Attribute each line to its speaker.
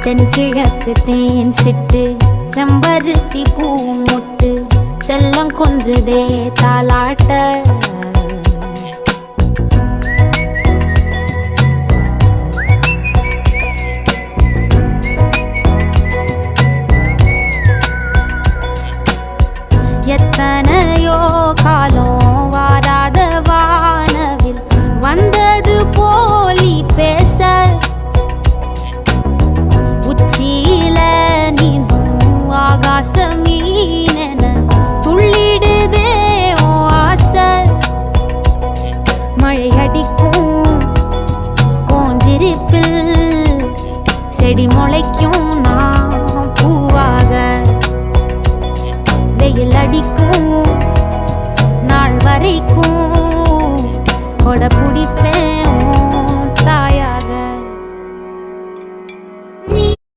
Speaker 1: தென்கிழக்கு தேன் சிட்டு செம்பருத்தி பூ முட்டு செல்லம் கொஞ்சுதே தாலாட்ட எத்தனையோ காலம் வாராத வானவில் வந்தது போலி பேச உச்சியில நீந்தும் ஆகாச மீனென துள்ளிடுதே ஓ ஆசை மழை அடிக்கும் ஓஞ்சிருப்பில் செடி முளைக்கும் நான் பூவாக வெயில் அடிக்கும் நாள் வரைக்கும் கொடை பிடிப்பேன்